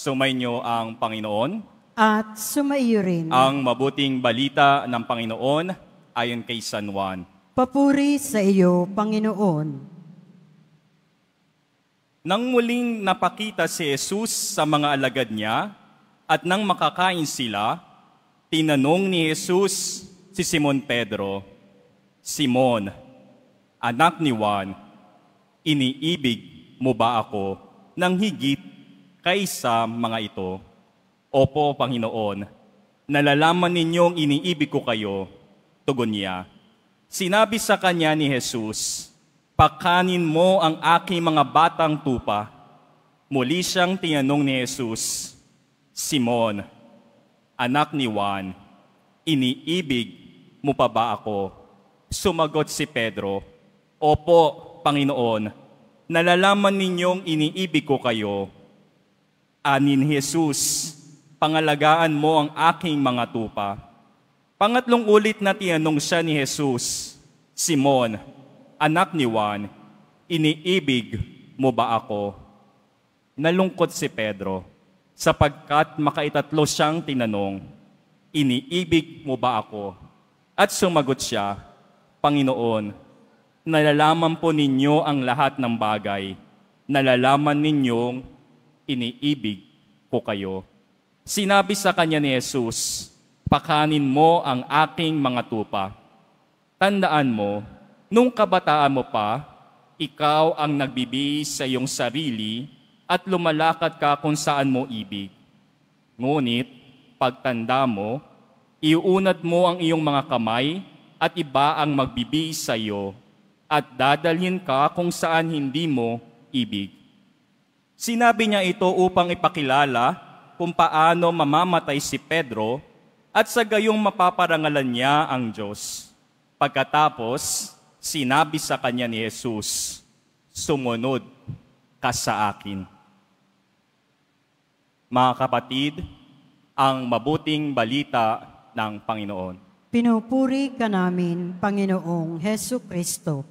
Sumainyo ang Panginoon. At sumaiyo rin. Ang mabuting balita ng Panginoon ayon kay San Juan. Papuri sa iyo, Panginoon. Nang muling napakita si Jesus sa mga alagad niya at nang makakain sila, tinanong ni Jesus si Simon Pedro, "Simon, anak ni Juan, iniibig mo ba ako ng higit kaysa mga ito?" "Opo, Panginoon, nalalaman ninyong iniibig ko kayo," tugon niya. Sinabi sa kanya ni Jesus, "Pakanin mo ang aking mga batang tupa." Muli siyang tinanong ni Jesus, "Simon, anak ni Juan, iniibig mo pa ba ako?" Sumagot si Pedro, "Opo, Panginoon, nalalaman ninyong iniibig ko kayo." Ani ni Jesus, "Pangalagaan mo ang aking mga tupa." Pangatlong ulit na tinanong siya ni Jesus, "Simon, anak ni Juan, iniibig mo ba ako?" Nalungkot si Pedro, sapagkat makaitatlo siyang tinanong, "Iniibig mo ba ako?" At sumagot siya, "Panginoon, nalalaman po ninyo ang lahat ng bagay. Nalalaman ninyong iniibig ko kayo." Sinabi sa kanya ni Jesus, "Pakanin mo ang aking mga tupa." Tandaan mo, nung kabataan mo pa, ikaw ang nagbibihis sa iyong sarili at lumalakad ka kung saan mo ibig. Ngunit, pagtanda mo, iuunat mo ang iyong mga kamay at iba ang magbibihis sa iyo at dadalhin ka kung saan hindi mo ibig. Sinabi niya ito upang ipakilala kung paano mamamatay si Pedro at sa gayong mapaparangalan niya ang Diyos. Pagkatapos, sinabi sa kanya ni Jesus, "Sumunod ka sa akin." Mga kapatid, ang mabuting balita ng Panginoon. Pinupuri ka namin, Panginoong Hesu Kristo.